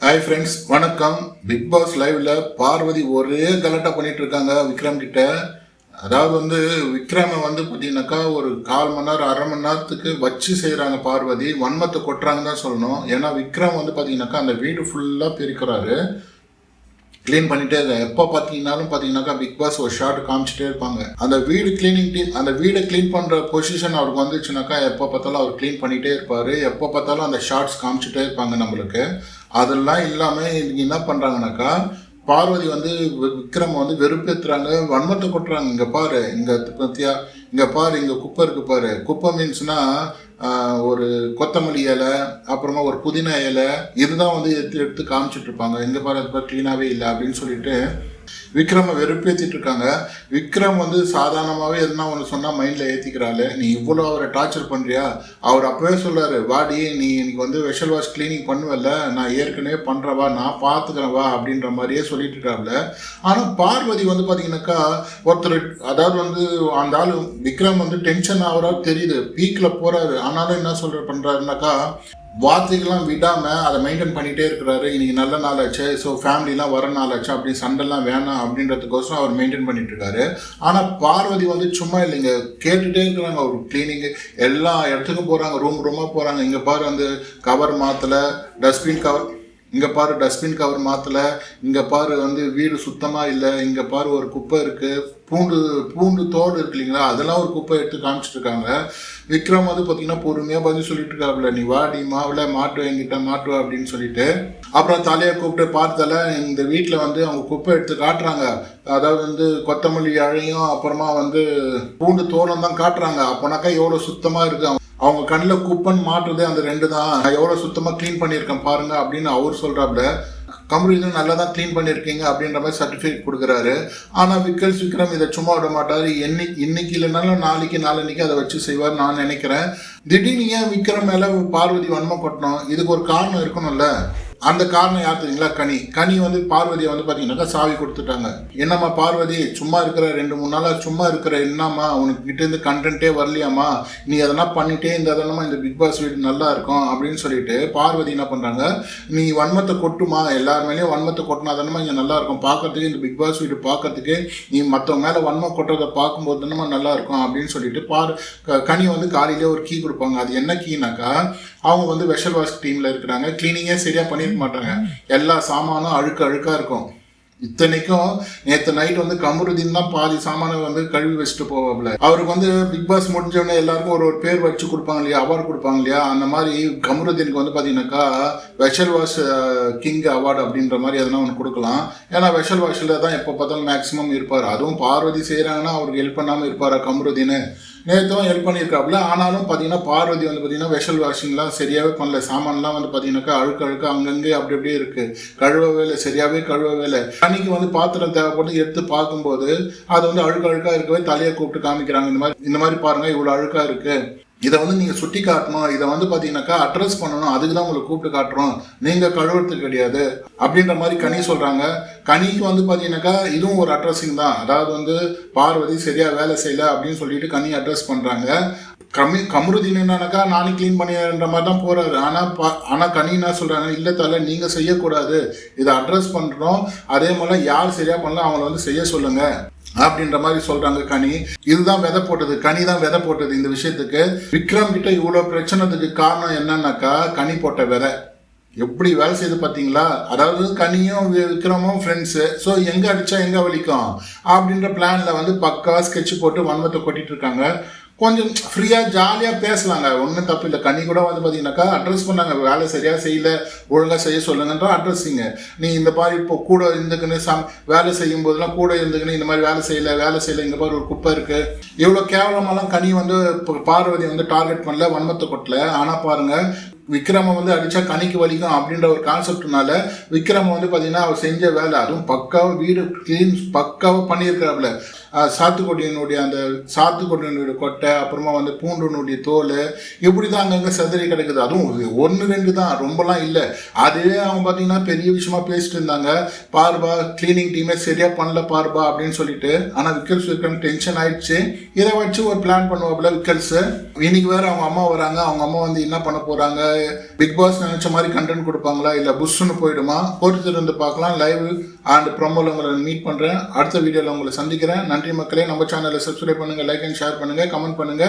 Hi friends, வணக்கம். Big pass லைவ்ல பார்வதி ஒரே கலட்டா பண்ணிட்டு இருக்காங்க விக்ரம் கிட்ட. அதாவது விக்ரமை பார்த்தீங்கன்னாக்கா ஒரு 1/4 மணி நேரம் 1/2 மணி நேரத்துக்கு வச்சு செய்கிறாங்க. பார்வதி வன்மத்தை கொட்டுறாங்கன்னு தான் சொல்லணும். ஏன்னா விக்ரம் பார்த்தீங்கன்னாக்கா அந்த வீடு ஃபுல்லாக பெருக்கிறாரு, க்ளீன் பண்ணிட்டே இருக்காங்க. எப்போ பார்த்தீங்கன்னாக்கா பிக் பாஸ் ஒரு ஷார்ட் காமிச்சிட்டே இருப்பாங்க. அந்த வீடு கிளீனிங் டீம் அந்த வீடை க்ளீன் பண்ணுற பொசிஷன் அவருக்கு வந்துச்சுனாக்கா எப்போ பார்த்தாலும் அவர் க்ளீன் பண்ணிகிட்டே இருப்பார். எப்போ பார்த்தாலும் அந்த ஷார்ட்ஸ் காமிச்சிட்டே இருப்பாங்க நம்மளுக்கு. அதெல்லாம் இல்லாமல் இன்னைக்கு என்ன பண்ணுறாங்கனாக்கா, பார்வதி விக்ரம் வெறுப்பேற்றுறாங்க, வன்மத்தை கொட்டுறாங்க. இங்கே பாரு, இங்கே பத்தியா, இங்கே பாரு, இங்கே குப்பை இருக்கு பாரு. குப்பை மீன்ஸ்னா ஒரு கொத்தமல்லி இலை, அப்புறமா ஒரு புதினா இலை, இதுதான் எடுத்து எடுத்து காமிச்சிட்டு இருப்பாங்க. எங்கே பாரு, அது பாரு க்ளீனாகவே இல்லை அப்படின்னு சொல்லிட்டு விக்ரமை வெறுப்பேற்றிட்டு இருக்காங்க. விக்ரம் சாதாரணமாகவே எதுனா ஒன்று சொன்னால் மைண்டில் ஏற்றிக்கிறாள். நீ இவ்வளோ அவரை டார்ச்சர் பண்ணுறியா? அவர் அப்போவே சொல்கிறாரு, வாடி நீ இன்னைக்கு வெஷல் வாஷ் கிளீனிங் பண்ணுவல்ல, நான் ஏற்கனவே பண்ணுறவா, நான் பார்த்துக்கிறவா அப்படின்ற மாதிரியே சொல்லிட்டு இருக்காப்புல. ஆனால் பார்வதி பார்த்தீங்கன்னாக்கா ஒருத்தர், அதாவது அந்த ஆள் விக்ரம் டென்ஷன் ஆகிறா தெரியுது, பீக்கில் போகிறாரு. ஆனாலும் என்ன பண்ணுறாருனாக்கா, வார்த்தைகள்லாம் விடாமல் அதை மெயின்டைன் பண்ணிகிட்டே இருக்கிறாரு. இன்றைக்கி நல்ல நாள் ஆச்சு, ஸோ ஃபேமிலிலாம் வர நாள் ஆச்சு, அப்படி சண்டைலாம் வேணாம் அப்படின்றதுக்கோசரம் அவர் மெயின்டைன் பண்ணிட்டு இருக்காரு. ஆனால் பார்வதி சும்மா இல்லைங்க, கேட்டுகிட்டே இருக்கிறாங்க. ஒரு கிளீனிங்கு எல்லா இடத்துக்கும் போகிறாங்க, ரூமாக போகிறாங்க. இங்கே பாரு கவர் மாற்றலை, டஸ்ட்பின் கவர், இங்கே பாரு டஸ்ட்பின் கவர் மாற்றலை, இங்கே பாரு வீடு சுத்தமாக இல்லை, இங்கே பாரு ஒரு குப்பை இருக்குது, பூண்டு தோடு இருக்கு இல்லைங்களா, அதெல்லாம் ஒரு குப்பை எடுத்து காமிச்சிட்டு இருக்காங்க. விக்ரம் பார்த்தீங்கன்னா பொறுமையாக பதில் சொல்லிட்டு இருக்காப்புல, நீ வாடி மாவில் மாட்டுவேன், என்கிட்ட மாட்டுவேன் அப்படின்னு சொல்லிட்டு. அப்புறம் தலையை கூப்பிட்டு பார்த்தால இந்த வீட்டில் அவங்க குப்பை எடுத்து காட்டுறாங்க. அதாவது கொத்தமல்லி அழையும் அப்புறமா பூண்டு தோலம் தான் காட்டுறாங்க. அப்போனாக்கா எவ்வளோ சுத்தமாக இருக்கு. அவங்க கண்ணில் குப்பன் மாட்டுறதே அந்த 2 தான். எவ்வளோ சுத்தமாக க்ளீன் பண்ணியிருக்கேன் பாருங்க அப்படின்னு அவர் சொல்கிறாப்புல. கம்ப்யூட்டர் நல்லா தான் க்ளீன் பண்ணியிருக்கீங்க அப்படின்ற மாதிரி சர்டிஃபிகேட் கொடுக்குறாரு. ஆனால் விக்ரம் இதை சும்மா விட மாட்டார். இன்னைக்கு இல்லைனாலும் நாளைக்கு அதை வச்சு செய்வார் நான் நினைக்கிறேன். திடீர்னு ஏன் விக்ரம் மேலே பார்வதி வன்மம் கொட்டணும்? இதுக்கு ஒரு காரணம் இருக்கணும்ல. அந்த காரணம் யார் தெரியுங்களா? கனி பார்வதியை பார்த்தீங்கன்னாக்கா சாவி கொடுத்துட்டாங்க. என்னம்மா பார்வதி, சும்மா இருக்கிற 2-3 நாளாக சும்மா இருக்கிற, என்னம்மா உனக்கு கிட்டேருந்து கண்டென்ட்டே வரலையாம்மா, நீ அதெல்லாம் பண்ணிட்டே இருந்ததெல்லாம் இந்த பிக் பாஸ் வீடு நல்லா இருக்கும் அப்படின்னு சொல்லிட்டு பார்வதி என்ன பண்ணுறாங்க, நீ வன்மத்தை கொட்டுமா, எல்லார் மேலேயும் வன்மத்தை கொட்டினா தானமா இங்கே நல்லா இருக்கும் பார்க்கறதுக்கு, இந்த பிக் பாஸ் வீடு பார்க்கறதுக்கு, நீ மற்றவங்க மேலே வன்மம் கொட்டுறதை பார்க்கும்போது தானமா நல்லா இருக்கும் அப்படின்னு சொல்லிட்டு கனி காலையிலே ஒரு கீ கொடுப்பாங்க. அது என்ன கீனாக்கா, அவங்க வெஷல் வாஷ் டீமில் இருக்கிறாங்க. கிளீனிங்கே சரியாக பண்ணியிருக்க மாட்டாங்க. எல்லா சாமானும் அழுக்கா இருக்கும். இத்தனைக்கும் நேற்று நைட் கமருதீன் தான் பாதி சாமான கழுவி வச்சுட்டு போவாப்புல. அவருக்கு பிக் பாஸ் முடிஞ்சவொடனே எல்லாருக்கும் ஒரு பேர் வச்சு கொடுப்பாங்க இல்லையா, அவார்டு கொடுப்பாங்க இல்லையா, அந்த மாதிரி கமருதீனுக்கு பார்த்தீங்கன்னாக்கா வெஷல் வாஷ் கிங் அவார்டு அப்படின்ற மாதிரி எதனா ஒன்று கொடுக்கலாம். ஏன்னா வெஷல் வாஷில் தான் எப்போ பார்த்தாலும் மேக்ஸிமம் இருப்பார். அதுவும் பார்வதி செய்கிறாங்கன்னா அவருக்கு ஹெல்ப் பண்ணாமல் இருப்பாரா கமருதீன்? நேற்றும் ஹெல்ப் பண்ணியிருக்காப்புல. ஆனாலும் பார்த்தீங்கன்னா பார்வதி பார்த்தீங்கன்னா வெஷல் வாஷிங்லாம் சரியாகவே பண்ணல. சாமான்லாம் பார்த்தீங்கன்னாக்கா அழுக்க அங்கங்கே அப்படி அப்படியே இருக்குது. கழுவவே இல்லை, சரியாகவே கழுவவே இல்லை. அன்னைக்கு பாத்திரம் தேவைப்பட்டு எடுத்து பார்க்கும்போது அது அழுக்கா இருக்கவே தலையை கூப்பிட்டு காமிக்கிறாங்க. இந்த மாதிரி பாருங்கள், இவ்வளோ அழுக்கா இருக்குது, இதை நீங்கள் சுட்டி காட்டணும், இதை பார்த்தீங்கன்னாக்கா அட்ரஸ் பண்ணணும், அதுக்கு தான் உங்களை கூப்பிட்டு காட்டுறோம், நீங்கள் கழுவுறதுக்கு கிடையாது அப்படின்ற மாதிரி கனி சொல்கிறாங்க. கனிக்கு பார்த்தீங்கன்னாக்கா இதுவும் ஒரு அட்ரஸிங் தான். அதாவது பார்வதி சரியாக வேலை செய்யலை அப்படின்னு சொல்லிட்டு கனி அட்ரஸ் பண்ணுறாங்க. கமருதீன் என்னன்னாக்கா நானே க்ளீன் பண்ணிடுற மாதிரி தான் போகிறாரு. ஆனால் கனி என்ன சொல்கிறாங்க, இல்லை தலை நீங்கள் செய்யக்கூடாது, இதை அட்ரஸ் பண்ணுறோம், அதே மாதிரி யார் சரியாக பண்ணலாம் அவங்கள செய்ய சொல்லுங்கள் அப்படின்ற மாதிரி சொல்றாங்க. கனி இதுதான் விதை போட்டது, கனி தான் விதை போட்டது இந்த விஷயத்துக்கு. விக்ரம் கிட்ட இவ்வளவு பிரச்சனைக்கு காரணம் என்னன்னாக்கா கனி போட்ட விதை. எப்படி வேலை செய்து பார்த்தீங்களா? அதாவது கனியும் விக்ரமும் ஃப்ரெண்ட்ஸு, ஸோ எங்கே அடித்தா எங்கே வலிக்கும் அப்படின்ற பிளானில் பக்காவாக ஸ்கெட்ச் போட்டு வன்மத்தை கொட்டிட்டு இருக்காங்க. கொஞ்சம் ஃப்ரீயாக ஜாலியாக பேசலாங்க, ஒன்றும் தப்பு இல்லை. கனி கூட பார்த்தீங்கன்னாக்கா அட்ரஸ் பண்ணாங்க, வேலை சரியாக செய்யலை, ஒழுங்காக செய்ய சொல்லுங்கன்ற அட்ரஸிங்க. நீ இந்த மாதிரி இப்போ கூட இருந்துக்குன்னு வேலை செய்யும் போதெல்லாம் கூட இருந்துக்குன்னு இந்த மாதிரி வேலை செய்யலை, இங்கே பாரு ஒரு குப்பை இருக்குது, இவ்வளோ கேவலமாலாம் கனி இப்போ பார்வதி டார்கெட் பண்ணல, வன்மத்தை கொட்டல. ஆனால் பாருங்கள், விக்ரம அடித்தா கனிக்கு வலிக்கும் அப்படின்ற ஒரு கான்செப்ட்னால விக்ரம பார்த்தீங்கன்னா அவர் செஞ்ச வேலை, அதுவும் பக்காவாக வீடு க்ளீன் பக்காவாக பண்ணியிருக்கிறாப்புல. சாத்துக்குடியினுடைய அந்த சாத்துக்குடியினுடைய கொட்டை, அப்புறமா வந்து பூண்டினுடைய தோல், இப்படி தான் அங்கங்கே சதுரி கிடக்குது. அதுவும் 1-2 தான், ரொம்பலாம் இல்லை. அதுவே அவங்க பார்த்தீங்கன்னா பெரிய விஷயமா பேசிட்டு இருந்தாங்க. பாருபா கிளீனிங் டீமே சரியா பண்ணல பாருபா அப்படின்னு சொல்லிட்டு. ஆனால் விக்கல்ஸ் டென்ஷன் ஆயிடுச்சு. இதை வச்சு ஒரு பிளான் பண்ணுவாப்புல விக்கல்ஸ். இன்னைக்கு வேற அவங்க அம்மா வராங்க. அவங்க அம்மா வந்து என்ன பண்ண போறாங்க, பிக் பாஸ் நினைச்ச மாதிரி கண்டென்ட் கொடுப்பாங்களா இல்லை புஷ்ஷுன்னு போயிடுமா, பொறுத்து இருந்து பார்க்கலாம். லைவ் அண்ட் ப்ரோமோல உங்களை மீட் பண்றேன். அடுத்த வீடியோவில் உங்களை சந்திக்கிறேன். நன்றி மக்களே. நம்ம சேனலை சப்ஸ்கிரைப் பண்ணுங்க, லைக் அண்ட் ஷேர் பண்ணுங்க, கமெண்ட் பண்ணுங்க.